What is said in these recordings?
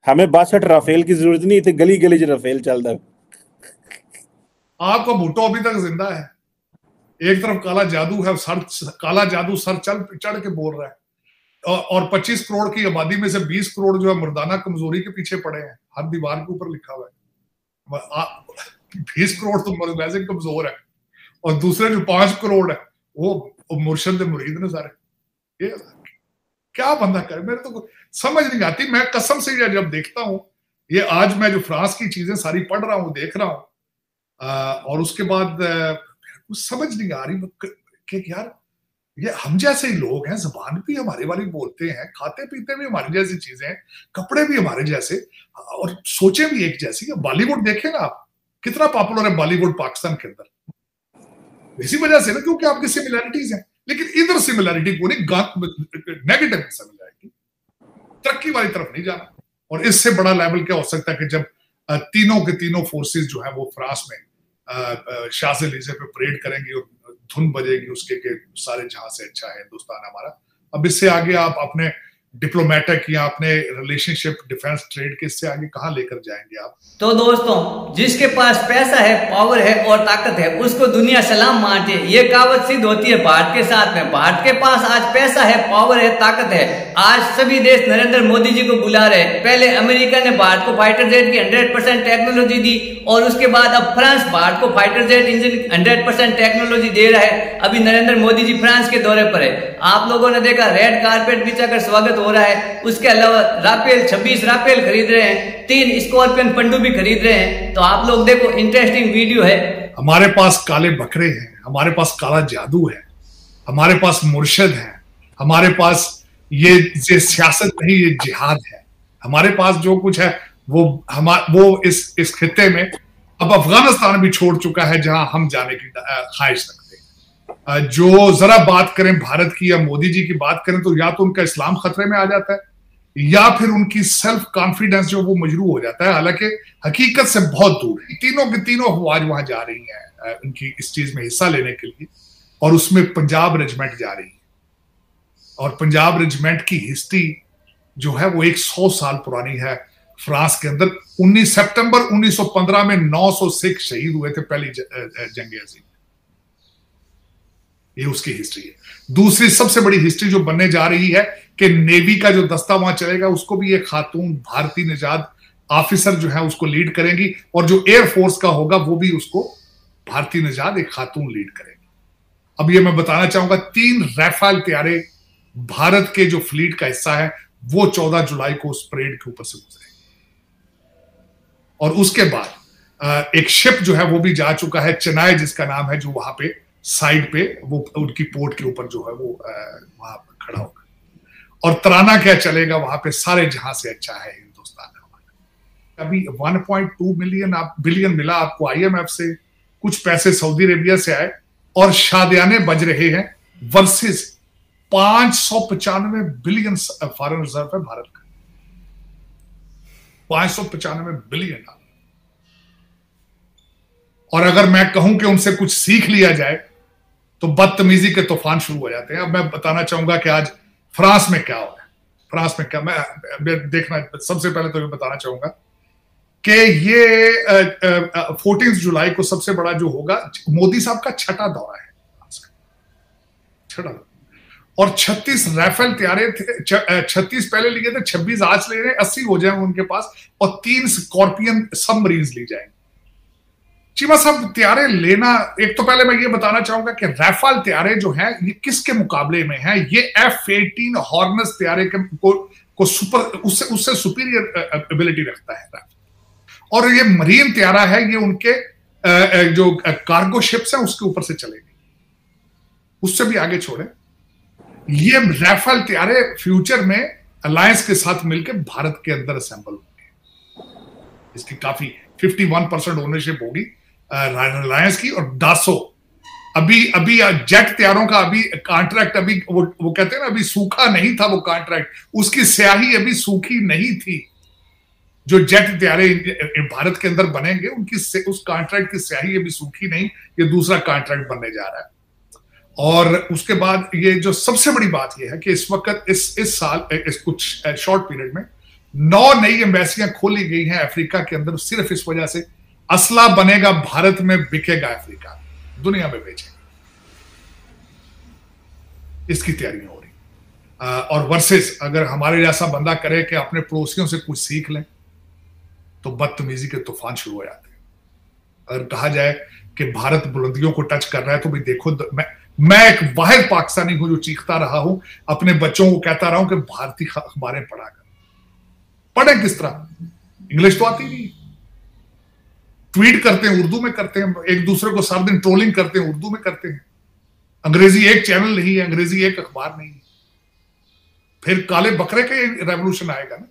हमें 62 राफेल की जरूरत नहीं थी, गली गली च राफेल चलता है। आपका भुट्टो अभी तक जिंदा है। एक तरफ काला जादू है, काला जादू सर चढ़ के बोल रहा है, और 25 करोड़ की आबादी में से 20 करोड़ जो है मर्दाना कमजोरी के पीछे पड़े हैं। हर दीवार के ऊपर लिखा हुआ है 20 करोड़ तो वैसे कमजोर है, और दूसरे जो 5 करोड़ है वो मुर्शद मुरीद ने सारे। ये क्या बंदा करे, मेरे तो समझ नहीं आती। मैं कसम से जब देखता हूं, ये आज मैं जो फ्रांस की चीजें सारी पढ़ रहा हूं, देख रहा हूं, और उसके बाद कुछ समझ नहीं आ रही कि यार ये हम जैसे ही लोग हैं, जुबान भी हमारे वाली बोलते हैं, खाते पीते भी हमारी जैसी चीजें हैं, कपड़े भी हमारे जैसे, और सोचे भी एक जैसी। बॉलीवुड देखें ना आप, कितना पॉपुलर है बॉलीवुड पाकिस्तान के अंदर, इसी वजह से ना, क्योंकि आपकी सिमिलैरिटीज हैं। लेकिन इधर सिमिलैरिटी को नहीं, नेगेटिव सिमिलैरिटी, तरक्की वाली तरफ नहीं जाना। और इससे बड़ा लेवल क्या हो सकता है कि जब तीनों के तीनों फोर्सेस जो है वो फ्रांस में शाज़-एलिज़े पे परेड करेंगी और धुन बजेगी उसके के सारे जहां से अच्छा है हिंदुस्तान हमारा। अब इससे आगे आप अपने डिप्लोमेटिक या अपने रिलेशनशिप, डिफेंस, ट्रेड के इससे आगे कहां लेकर जाएंगे आप? तो दोस्तों, जिसके पास पैसा है, पावर है और ताकत है, उसको दुनिया सलाम मारती है। ये कहावत सिद्ध होती है भारत के साथ में। भारत के पास आज पैसा है, पावर है, ताकत है। आज सभी देश नरेंद्र मोदी जी को बुला रहे हैं। पहले अमेरिका ने भारत को फाइटर जेट की 100% टेक्नोलॉजी दी, और उसके बाद अब फ्रांस भारत को फाइटर जेट इंजन 100% टेक्नोलॉजी दे रहा है। अभी नरेंद्र मोदी जी फ्रांस के दौरे पर है। आप लोगों ने देखा रेड कारपेट बिछाकर स्वागत हो रहा है। उसके अलावा राफेल 26 राफेल खरीद रहे हैं, 3 स्कॉर्पियन पनडुब्बी खरीद रहे हैं। तो आप लोग देखो, इंटरेस्टिंग वीडियो है। हमारे पास काले बकरे हैं, हमारे पास काला जादू है, हमारे पास मुर्शद है, हमारे पास ये सियासत नहीं, ये जिहाद है। हमारे पास जो कुछ है वो इस खित्ते में अब अफगानिस्तान भी छोड़ चुका है, जहां हम जाने की ख्वाहिश रखते हैं। जो जरा बात करें भारत की या मोदी जी की बात करें, तो या तो उनका इस्लाम खतरे में आ जाता है, या फिर उनकी सेल्फ कॉन्फिडेंस जो वो मजरू हो जाता है। हालांकि हकीकत से बहुत दूर है। तीनों की तीनों अफवाज वहां जा रही हैं उनकी इस चीज में हिस्सा लेने के लिए, और उसमें पंजाब रेजिमेंट जा रही है। और पंजाब रेजिमेंट की हिस्ट्री जो है वो 100 साल पुरानी है फ्रांस के अंदर। 19 सितंबर 1915 में 900 सिख शहीद हुए थे पहली जंग अज़ीम। ये उसकी हिस्ट्री है। दूसरी सबसे बड़ी हिस्ट्री जो बनने जा रही है कि नेवी का जो दस्ता वहां चलेगा, उसको भी एक खातून भारतीय निजात ऑफिसर जो है उसको लीड करेंगी, और जो एयरफोर्स का होगा वो भी उसको भारतीय निजात एक खातून लीड करेंगी। अब ये मैं बताना चाहूंगा, 3 राफेल तैयारे भारत के जो फ्लीट का हिस्सा है वो 14 जुलाई को उस परेड के ऊपर से गुजरेगी। और उसके बाद एक शिप जो है वो भी जा चुका है, चेन्नई जिसका नाम है, जो वहां पे साइड पे वो उनकी पोर्ट के ऊपर जो है वो वहां पर खड़ा होगा। और तराना क्या चलेगा वहां पे, सारे जहां से अच्छा है हिंदुस्तान हमारा। अभी 1.2 बिलियन मिला आपको IMF से, कुछ पैसे सऊदी अरेबिया से आए, और शादियाने बज रहे हैं वर्सेस 595 बिलियन फॉरेन रिजर्व है भारत का। 595 बिलियन। और अगर मैं कहूं कि उनसे कुछ सीख लिया जाए तो बदतमीजी के तूफान शुरू हो जाते हैं। अब मैं बताना चाहूंगा कि आज फ्रांस में क्या हो रहा है। फ्रांस में क्या, मैं देखना सबसे पहले तो ये बताना चाहूंगा कि ये 14 जुलाई को सबसे बड़ा जो होगा, मोदी साहब का छठा दौरा है, छठा। और 36 राफेल तैयारे थे, 36 पहले लिए थे, 26 आज ले रहे हैं, 80 हो जाएंगे उनके पास, और 3 स्कॉर्पियन सबमरीन्स ली जाएंगे। चीमा साहब, तैयारे लेना, एक तो पहले मैं ये बताना चाहूंगा कि राफेल तैयारे जो हैं ये किसके मुकाबले में हैं? ये F-18 हॉर्नेस तैयारे को सुपर उससे सुपीरियर एबिलिटी रखता है। और ये मरीन तैयारा है, ये उनके जो कार्गो शिप्स हैं उसके ऊपर से चलेगी, उससे भी आगे छोड़े। ये राफेल तैयारे फ्यूचर में अलायंस के साथ मिलकर भारत के अंदर असेंबल होंगे। इसकी काफी 51% ओनरशिप होगी रिलायंस की। और डासो अभी जेट तैयारों का अभी कॉन्ट्रैक्ट, अभी वो कहते हैं ना, अभी सूखा नहीं था वो कॉन्ट्रैक्ट, उसकी स्याही अभी सूखी नहीं थी। जो जेट तैयारे भारत के अंदर बनेंगे उनकी उस कॉन्ट्रैक्ट की स्याही अभी सूखी नहीं, ये दूसरा कॉन्ट्रैक्ट बनने जा रहा है। और उसके बाद ये जो सबसे बड़ी बात यह है कि इस वक्त इस साल इस कुछ शॉर्ट पीरियड में 9 नई एम्बेसियां खोली गई हैं अफ्रीका के अंदर सिर्फ इस वजह से असला बनेगा भारत में, बिकेगा अफ्रीका, दुनिया में बेचेगा, इसकी तैयारियां हो रही। और वर्सेस अगर हमारे जैसा बंदा करे कि अपने पड़ोसियों से कुछ सीख लें तो बदतमीजी के तूफान शुरू हो जाते हैं। अगर कहा जाए कि भारत बुलंदियों को टच कर रहा है तो भाई देखो, मैं एक वाहिद पाकिस्तानी हूं जो चीखता रहा हूं, अपने बच्चों को कहता रहा हूं कि भारतीय अखबारें पढ़ा कर। पढ़े किस तरह? इंग्लिश तो आती नहीं, ट्वीट करते हैं उर्दू में करते हैं, एक दूसरे को सारा दिन ट्रोलिंग करते हैं उर्दू में करते हैं। अंग्रेजी एक चैनल नहीं है, अंग्रेजी एक अखबार नहीं है। फिर काले बकरे का रेवोल्यूशन आएगा ना,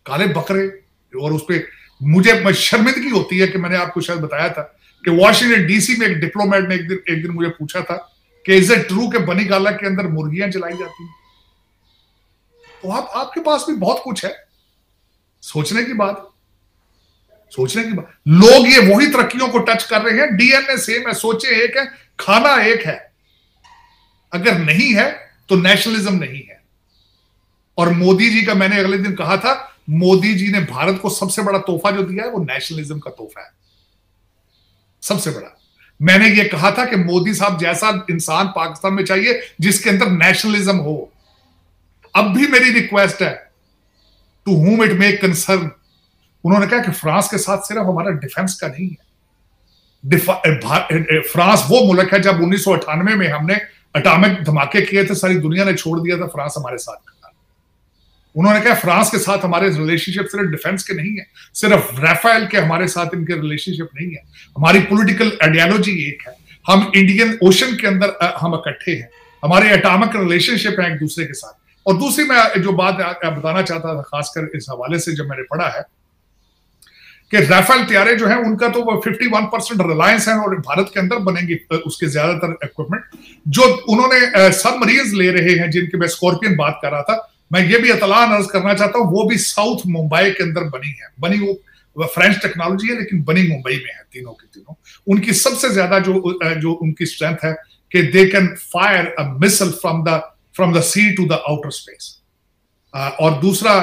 काले बकरे। और उस पर मुझे शर्मिंदगी होती है कि मैंने आपको शायद बताया था कि वॉशिंगटन डीसी में एक डिप्लोमेट ने एक दिन मुझे पूछा था कि इज इट ट्रू कि बनी गाला के अंदर मुर्गियां जलाई जाती हैं? तो आपके पास भी बहुत कुछ है, सोचने की बात, सोचने की बात। लोग ये वही तरक्कियों को टच कर रहे हैं, डीएनए सेम है, सोचे एक है, खाना एक है। अगर नहीं है तो नेशनलिज्म नहीं है। और मोदी जी का मैंने अगले दिन कहा था, मोदी जी ने भारत को सबसे बड़ा तोहफा जो दिया है वो नेशनलिज्म का तोहफा है, सबसे बड़ा। मैंने ये कहा था कि मोदी साहब जैसा इंसान पाकिस्तान में चाहिए जिसके अंदर नेशनलिज्म हो। अब भी मेरी रिक्वेस्ट है to whom it may concern, उन्होंने कहा कि फ्रांस के साथ सिर्फ हमारा डिफेंस का नहीं है। फ्रांस वो मुल्क है, जब 1998 में हमने एटॉमिक धमाके किए थे सारी दुनिया ने छोड़ दिया था, फ्रांस हमारे साथ था। उन्होंने कहा फ्रांस के साथ हमारे रिलेशनशिप सिर्फ डिफेंस के नहीं है, सिर्फ राफेल के हमारे साथ इनके रिलेशनशिप नहीं है, हमारी पॉलिटिकल आइडियोलॉजी एक है, हम इंडियन ओशन के अंदर हम इकट्ठे हैं, हमारे एटॉमिक रिलेशनशिप है एक दूसरे के साथ। और दूसरी मैं जो बात बताना चाहता था खासकर इस हवाले से जब मैंने पढ़ा है कि राफेल तैयारे जो है उनका तो 51% रिलायंस है और भारत के अंदर बनेंगी उसके ज्यादातर इक्विपमेंट। जो उन्होंने सबमरीन्स ले रहे हैं जिनकी मैं स्कॉर्पियन बात कर रहा था, मैं ये भी इतलान अर्ज करना चाहता हूं वो भी साउथ मुंबई के अंदर बनी है। बनी वो फ्रेंच टेक्नोलॉजी है लेकिन बनी मुंबई में है, तीनों की तीनों। उनकी सबसे ज्यादा जो उनकी स्ट्रेंथ है कि they can fire a missile from the sea to the outer space. और दूसरा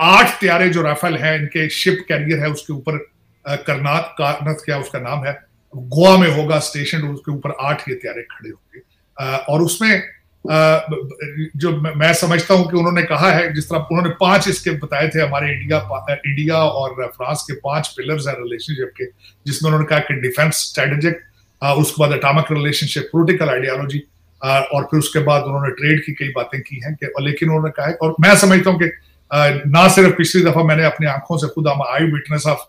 8 तैयारे जो राफेल है इनके शिप कैरियर है उसके ऊपर कर्नाटक क्या उसका नाम है, गोवा में होगा स्टेशन, उसके ऊपर 8 ये तैयारे खड़े होंगे। और उसमें जो मैं समझता हूं कि उन्होंने कहा है, जिस तरह उन्होंने 5 इसके बताए थे हमारे इंडिया और फ्रांस के 5 पिलर्स हैं रिलेशनशिप के, जिसमें उन्होंने कहा कि डिफेंस स्ट्रेटेजिक, उसके बाद एटॉमिक रिलेशनशिप, पॉलिटिकल आइडियोलॉजी, और फिर उसके बाद उन्होंने ट्रेड की कई बातें की हैं कि लेकिन उन्होंने कहा है, और मैं समझता हूं कि ना सिर्फ पिछली दफा मैंने अपनी आंखों से खुद आई witness of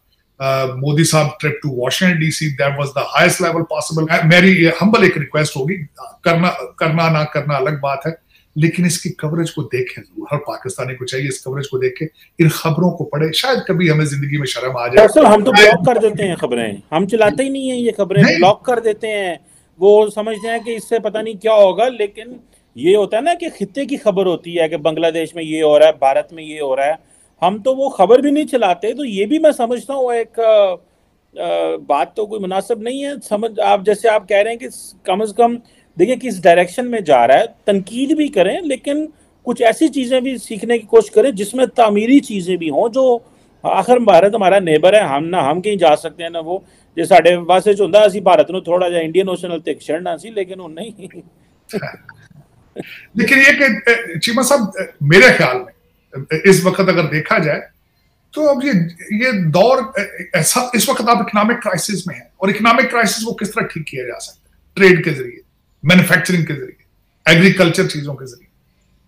Modi sahab trip to Washington DC, that was the highest level possible. मेरी ये हम्बल एक रिक्वेस्ट होगी, करना ना करना अलग बात है, लेकिन इसकी कवरेज को देखें जरूर। हर पाकिस्तानी को चाहिए इस कवरेज को देख के इन खबरों को पढ़े, शायद कभी हमें जिंदगी में शर्म आ जाए। सर हम तो ब्लॉक कर देते हैं खबरें, हम चलाते ही नहीं है ये खबरें, ब्लॉक कर देते हैं। वो समझते हैं कि इससे पता नहीं क्या होगा, लेकिन ये होता है ना कि खित्ते की खबर होती है कि बांग्लादेश में ये हो रहा है, भारत में ये हो रहा है, हम तो वो खबर भी नहीं चलाते। तो ये भी मैं समझता हूँ एक बात तो कोई मुनासिब नहीं है। समझ आप जैसे आप कह रहे हैं कि कम से कम देखिए किस डायरेक्शन में जा रहा है, तनकीद भी करें लेकिन कुछ ऐसी चीज़ें भी सीखने की कोशिश करें जिसमें तामीरी चीज़ें भी हों। जो आखिर भारत हमारा नेबर है, हम कहीं जा सकते हैं ना, वो जो साढ़े वास्ते जो होंदा असी भारत में थोड़ा जा इंडियन ओशन तक छड़ना सी, लेकिन वो नहीं। लेकिन ये कि चीमा साहब मेरे ख्याल में इस वक्त अगर देखा जाए तो अब ये दौर ऐसा, इस वक्त आप इकोनॉमिक क्राइसिस में है, और इकोनॉमिक क्राइसिस को किस तरह ठीक किया जा सकता है? ट्रेड के जरिए, मैन्युफैक्चरिंग के जरिए, एग्रीकल्चर चीजों के जरिए।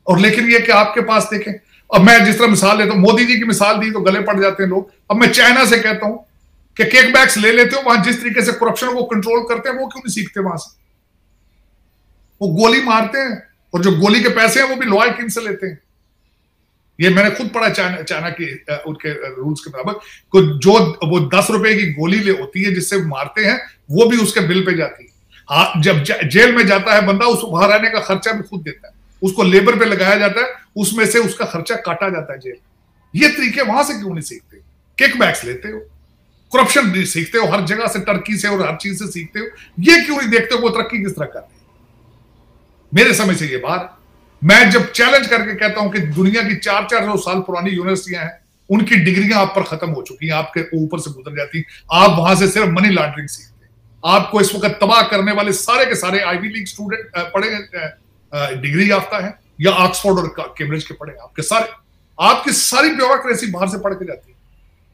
और लेकिन ये कि आपके पास देखें, अब मैं जिस तरह मिसाल लेता हूं, मोदी जी की मिसाल दी तो गले पड़ जाते हैं लोग। अब मैं चाइना से कहता हूं कि केक बैक्स ले लेते हो, वहां जिस तरीके से करप्शन को कंट्रोल करते हैं वो क्यों नहीं सीखते वहां से? वो गोली मारते हैं और जो गोली के पैसे हैं वो भी लॉयल किन से लेते हैं? ये मैंने खुद पढ़ा चाइना की उनके रूल्स के मुताबिक जो वो 10 रुपए की गोली ले होती है जिससे मारते हैं वो भी उसके बिल पे जाती है। हाँ, जब जेल में जाता है बंदा, उस बाहर आने का खर्चा भी खुद देता है, उसको लेबर पे लगाया जाता है, उसमें से उसका खर्चा काटा जाता है जेल। ये तरीके वहां से क्यों नहीं सीखते? किक बैक्स लेते हो, करप्शन नहीं सीखते हो, हर जगह से टर्की से और हर चीज से सीखते हो, ये क्यों नहीं देखते हो वो तरक्की किस तरह करते हैं? मेरे समय से ये बात, मैं जब चैलेंज करके कहता हूं कि दुनिया की 400 साल पुरानी यूनिवर्सिटियां हैं, उनकी डिग्रियां आप पर खत्म हो चुकी हैं, आपके ऊपर से गुजर जाती, आप वहां से सिर्फ मनी लॉन्ड्रिंग सीखते हैं। आपको इस वक्त तबाह करने वाले सारे के सारे आईवी लीग स्टूडेंट पढ़े डिग्री याफ्ता है या ऑक्सफोर्ड और कैम्ब्रिज के पढ़े, आपके सारे, आपकी सारी ब्यूरोक्रेसी बाहर से पढ़ के जाती है,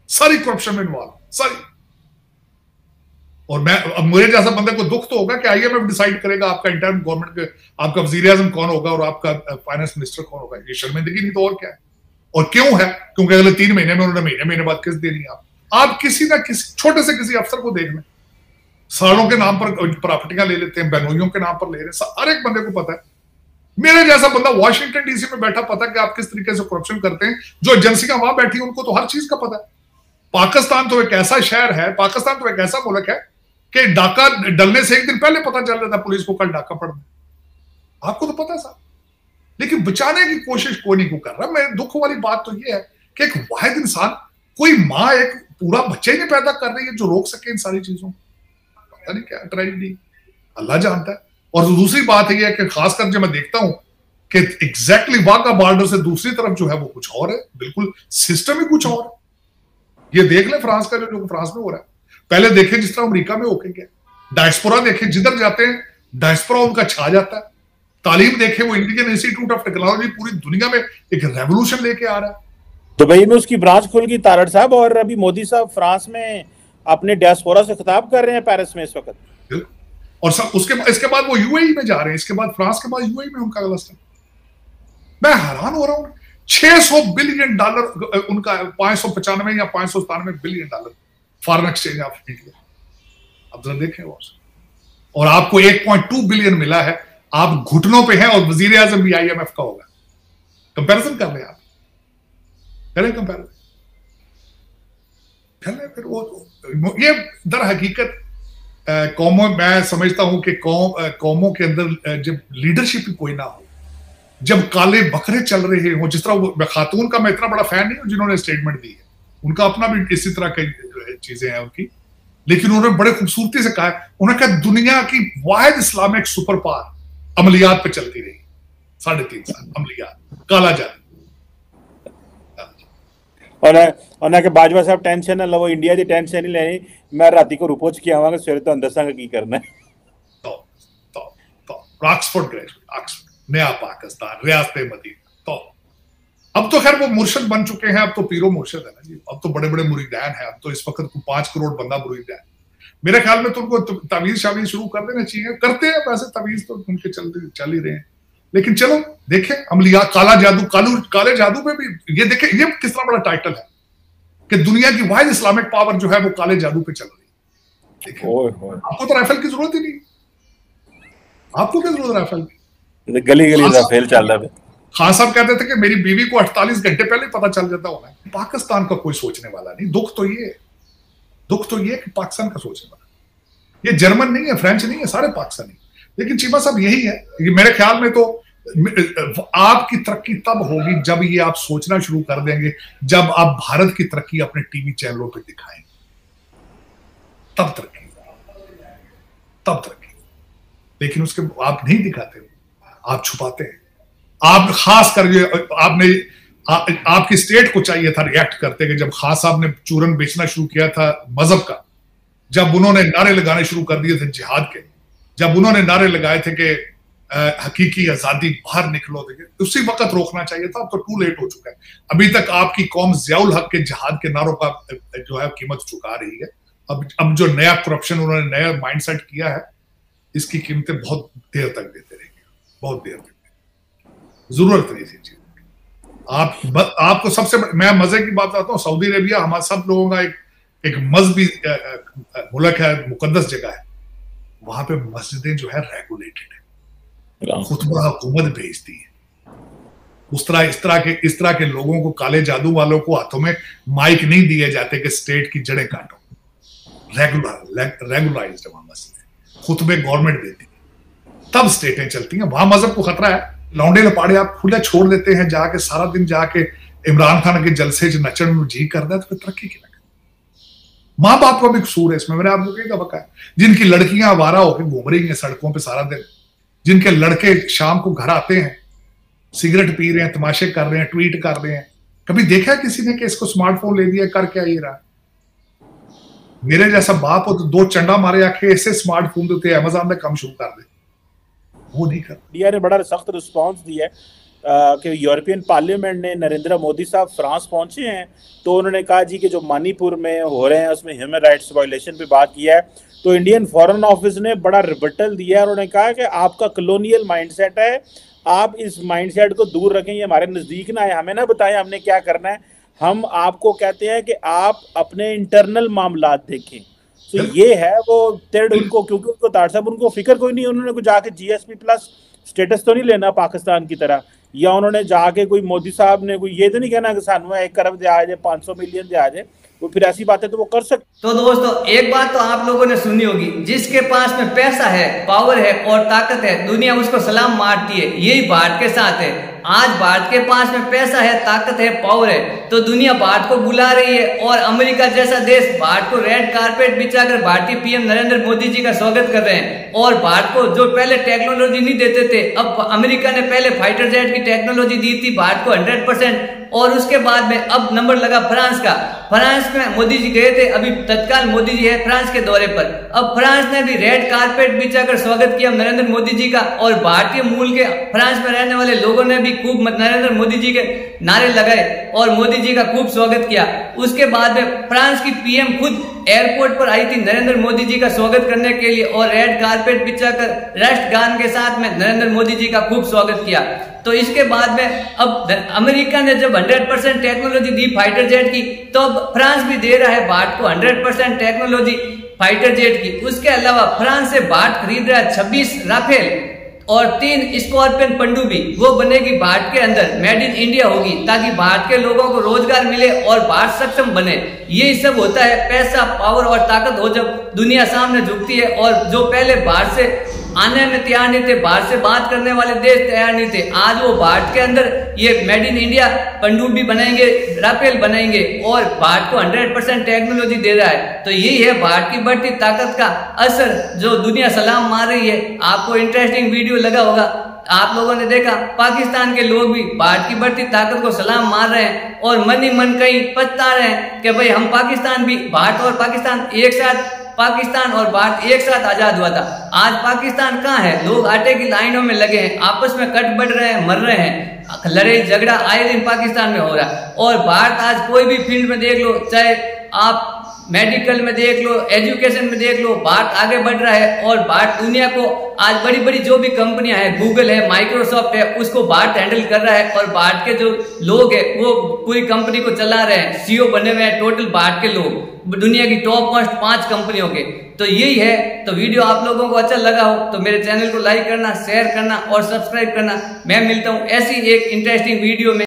सारी करप्शन में इन्वॉल्व, सारी। और मैं, अब मेरे जैसा बंदे को दुख तो होगा कि आईएमएफ डिसाइड करेगा आपका इंटर्न गवर्नमेंट के, आपका वजीर आजम कौन होगा और आपका फाइनेंस मिनिस्टर कौन होगा। ये शर्मिंदगी नहीं तो और क्या है। और क्यों है? क्योंकि अगले 3 महीने में उन्होंने महीने बाद किस्त देनी है। आप किसी ना किसी छोटे से किसी अफसर को देख लें, सालों के नाम पर प्रॉपर्टियां ले लेते हैं, बहनोइयों के नाम पर ले रहे हैं, हर एक बंदे को पता है। मेरे जैसा बंदा वॉशिंगटन डीसी में बैठा, पता कि आप किस तरीके से करप्शन करते हैं। जो एजेंसियां वहां बैठी उनको तो हर चीज का पता है। पाकिस्तान तो एक ऐसा शहर है, पाकिस्तान तो एक ऐसा मुल्क है कि डाका डलने से एक दिन पहले पता चल रहा था पुलिस को कल डाका पड़ना, आपको तो पता है साहब। लेकिन बचाने की कोशिश कोई नहीं को कर रहा। मैं दुख वाली बात तो ये है कि एक वाहिद इंसान, कोई माँ एक पूरा बच्चे ही नहीं पैदा कर रही है जो रोक सके इन सारी चीजों, पता नहीं क्या ट्रेजेडी, अल्लाह जानता है। और दूसरी बात है कि खासकर जब मैं देखता हूं कि एग्जैक्टली वाघा बॉर्डर से दूसरी तरफ जो है वो कुछ और है, बिल्कुल सिस्टम ही कुछ और है। ये देख ले फ्रांस का जो फ्रांस में हो रहा है, पहले देखें जिस तरह अमेरिका में होके गया, डायस्पोरा देखें, जिधर जाते हैं डायस्पोरा उनका छा जाता है। तालीम देखें, वो इंडियन इंस्टीट्यूट ऑफ टेक्नोलॉजी पूरी दुनिया में एक रेवोल्यूशन लेके आ रहा है। दुबई में उसकी ब्रांच खुल गई तारड़ साहब, और अभी मोदी साहब फ्रांस में अपने डायस्पोरा से खिताब कर रहे हैं पेरिस में इस वक्त। और सब इसके बाद वो यूएई में जा रहे हैं, इसके बाद फ्रांस के बाद यूएई में उनका अगला स्टेप। मैं हैरान हो रहा हूं, $600 बिलियन उनका, 595 या 597 billion dollar foreign exchange of India. अब जरा देखें वो, और आपको 1.2 बिलियन मिला है, आप घुटनों पे हैं, और वजीर आजम भी आईएमएफ का होगा। कंपैरिजन कर लें, आप करें कंपैरिजन कर लें। फिर वो ये दर हकीकत कौमों, मैं समझता हूं कि कौमों के अंदर जब लीडरशिप ही कोई ना हो, जब काले बकरे चल रहे हो, जिस तरह खातून का मैं इतना बड़ा फैन नहीं हूं जिन्होंने स्टेटमेंट दी है, उनका अपना भी इसी तरह की चीजें हैं उनकी, लेकिन उन्होंने बड़े खूबसूरती से कहा, उन्होंने कहा दुनिया की वाहिद इस्लामिक सुपर पावर अमलियात पे चलती रही 3.5 साल, अमलियात, काला जादू। और ना कि बाजवा साहब टेंशन ना लो, इंडिया की टेंशन नहीं लेनी, मैं राती को रुपोच के आवांगा, सवेरे तो दसांगा की करना है। ऑक्सफोर्ड ग्रेजुएट, ऑक्सफोर्ड, नया पाकिस्तान, रियासत मदीना। तो अब तो खैर वो मुर्शद बन चुके हैं, अब तो पीरो मुर्शद है ना जी, अब तो बड़े बड़े मुरीदान हैं, अब तो इस वक्त 5 करोड़ बंदा मुरीदान। मेरे ख्याल में तो उनको तवीज शावीज शुरू कर देना चाहिए, करते हैं वैसे तवीज तो उनके चल ही रहे हैं। लेकिन चलो देखें, अमलिया, काला जादू, काले जादू में भी ये देखें, ये किस तरह बड़ा टाइटल है कि दुनिया की वाहिद इस्लामिक पावर जो है वो काले जादू पे चल रही है। आपको तो राइफल की जरूरत ही नहीं, आपको क्या जरूरत राइफल की? गली गली राइफल चल रहा है। खान साहब कहते थे कि मेरी बीवी को 48 घंटे पहले पता चल जाता होगा। पाकिस्तान का कोई सोचने वाला नहीं। दुख तो ये कि पाकिस्तान का सोचने वाला, ये जर्मन नहीं है, फ्रेंच नहीं है, सारे पाकिस्तानी। लेकिन चीमा साहब यही है, मेरे ख्याल में तो आपकी तरक्की तब होगी जब ये आप सोचना शुरू कर देंगे, जब आप भारत की तरक्की अपने टीवी चैनलों पे दिखाएंगे, तब तरक्की। लेकिन उसके आप नहीं दिखाते, आप छुपाते हैं। आप खास करके आपकी स्टेट को चाहिए था रिएक्ट करते कि जब खान साहब ने चूरन बेचना शुरू किया था मजहब का, जब उन्होंने नारे लगाने शुरू कर दिए थे जिहाद के, जब उन्होंने नारे लगाए थे कि हकीकी आजादी बाहर निकलो, देखे उसी वक्त रोकना चाहिए था। अब तो टू लेट हो चुका है। अभी तक आपकी कौम ज़ियाउल हक के जिहाद के नारों का जो है कीमत चुका रही है। अब जो नया करप्शन उन्होंने नया माइंडसेट किया है, इसकी कीमतें बहुत देर तक देते रहेंगे, बहुत देर तक। जरूरत नहीं थी चीज। आपको सबसे मैं मजे की बात बताता हूँ, सऊदी अरेबिया हमारे सब लोगों का एक मजहबी मुल्क है, मुकद्दस जगह है। वहां पे मस्जिदें जो है रेगुलेटेड है, खुतबा हुकूमत भेजती है। इस तरह के लोगों को, काले जादू वालों को हाथों में माइक नहीं दिए जाते कि स्टेट की जड़ें काटो। रेगुलराइज्ड वहां मस्जिदें, खुतबे गवर्नमेंट देती है, तब स्टेटें चलती हैं। वहां मजहब को खतरा है। लौंडे लपाड़े आप खुले छोड़ देते हैं, जाके सारा दिन जाके इमरान खान के जलसे च नचन में जी करता है, तो फिर तरक्की की लगे। माँ बाप का भी कसूर है इसमें, मैंने आपको कई दफा कहा है। जिनकी लड़कियां आवारा होकर घूम रही हैं सड़कों पे सारा दिन, जिनके लड़के शाम को घर आते हैं सिगरेट पी रहे हैं, तमाशे कर रहे हैं, ट्वीट कर रहे हैं। कभी देखा है किसी ने कि इसको स्मार्टफोन ले दिया, कर क्या ही रहा? मेरे जैसा बाप हो तो 2 चंडा मारे आके ऐसे स्मार्टफोन देते अमेज़न में काम शुरू कर दे, वो नहीं कर। इंडिया ने बड़ा सख्त रिस्पांस दिया है कि यूरोपियन पार्लियामेंट ने, नरेंद्र मोदी साहब फ्रांस पहुंचे हैं तो उन्होंने कहा जी कि जो मणिपुर में हो रहे हैं उसमें ह्यूमन राइट्स वायलेशन पे बात किया है। तो इंडियन फॉरेन ऑफिस ने बड़ा रिबटल दिया है और उन्होंने कहा कि आपका कॉलोनियल माइंडसेट है, आप इस माइंडसेट को दूर रखें, ये हमारे नज़दीक ना आए, हमें ना बताएं हमने क्या करना है। हम आपको कहते हैं कि आप अपने इंटरनल मामलात देखें। तो ये है वो तेड़ उनको, क्योंकि उनको ताड़ साहब उनको फिक्र कोई नहीं, उन्होंने को जाके GSP+ स्टेटस तो नहीं लेना पाकिस्तान की तरह, या उन्होंने जाके कोई मोदी साहब ने कोई ये तो नहीं कहना कि सानू 1 खरब दे आ जाए, 500 मिलियन दे आ जाए, वो फिर ऐसी बातें तो वो कर सकते। तो दोस्तों एक बात तो आप लोगों ने सुनी होगी, जिसके पास में पैसा है, पावर है और ताकत है, दुनिया उसको सलाम मारती है। यही भारत के साथ है। आज भारत के पास में पैसा है, ताकत है, पावर है, तो दुनिया भारत को बुला रही है और अमेरिका जैसा देश भारत को रेड कारपेट बिछाकर भारतीय PM नरेंद्र मोदी जी का स्वागत कर रहे हैं। और भारत को जो पहले टेक्नोलॉजी नहीं देते थे, अब अमेरिका ने पहले फाइटर जेट की टेक्नोलॉजी दी थी भारत को 100%, और उसके बाद में अब नंबर लगा फ्रांस का। फ्रांस में मोदी जी गए थे, अभी तत्काल मोदी जी है फ्रांस के दौरे पर। अब फ्रांस ने भी रेड कारपेट बिछाकर स्वागत किया नरेंद्र मोदी जी का, और भारतीय मूल के फ्रांस में रहने वाले लोगों ने भी खूब नरेंद्र मोदी जी के नारे लगाए और मोदी जी का खूब स्वागत किया। उसके बाद में फ्रांस की PM खुद एयरपोर्ट पर आई थी नरेंद्र मोदी जी का स्वागत करने के लिए, और रेड कारपेट बिछाकर राष्ट्रगान के साथ में नरेंद्र मोदी जी का खूब स्वागत किया। तो इसके बाद में अब अमेरिका ने जब 100% टेक्नोलॉजी दी फाइटर जेट की, तो अब फ्रांस भी दे रहा है भारत को 100% टेक्नोलॉजी फाइटर जेट की। उसके अलावा फ्रांस से भारत खरीद रहा है 26 राफेल और 3 स्कॉर्पियन पनडुब्बी, वो बनेगी भारत के अंदर, मेड इन इंडिया होगी, ताकि भारत के लोगों को रोजगार मिले और भारत सक्षम बने। यही सब होता है, पैसा, पावर और ताकत हो जब दुनिया सामने झुकती है। और जो पहले भारत से आने में तैयार नहीं थे, भारत से बात करने वाले देश तैयार नहीं थे, आज वो भारत के अंदर ये मेड इन इंडिया पनडुब्बी बनाएंगे, राफेल बनाएंगे और भारत को 100% टेक्नोलॉजी दे रहा है। तो यही है भारत की बढ़ती ताकत का असर, जो दुनिया सलाम मार रही है। आपको इंटरेस्टिंग वीडियो लगा होगा, आप लोगों ने देखा पाकिस्तान के लोग भी भारत की बढ़ती ताकत को सलाम मार रहे हैं और मन ही मन कहीं पछता रहे हैं कि भाई हम पाकिस्तान भी, भारत और पाकिस्तान एक साथ, पाकिस्तान और भारत एक साथ आजाद हुआ था। आज पाकिस्तान कहाँ है? लोग आटे की लाइनों में लगे हैं, आपस में कट बढ़ रहे हैं, मर रहे हैं, लड़ाई झगड़ा आए दिन पाकिस्तान में हो रहा है। और भारत आज कोई भी फील्ड में देख लो, चाहे आप मेडिकल में देख लो, एजुकेशन में देख लो, भारत आगे बढ़ रहा है। और भारत दुनिया को आज बड़ी बड़ी जो भी कंपनियां हैं, गूगल है, माइक्रोसॉफ्ट है, उसको भारत हैंडल कर रहा है। और भारत के जो लोग हैं वो पूरी कंपनी को चला रहे हैं, CEO बने हुए हैं टोटल भारत के लोग, दुनिया की टॉप मोस्ट 5 कंपनियों के। तो यही है। तो वीडियो आप लोगों को अच्छा लगा हो तो मेरे चैनल को लाइक करना, शेयर करना और सब्सक्राइब करना। मैं मिलता हूँ ऐसी एक इंटरेस्टिंग वीडियो में।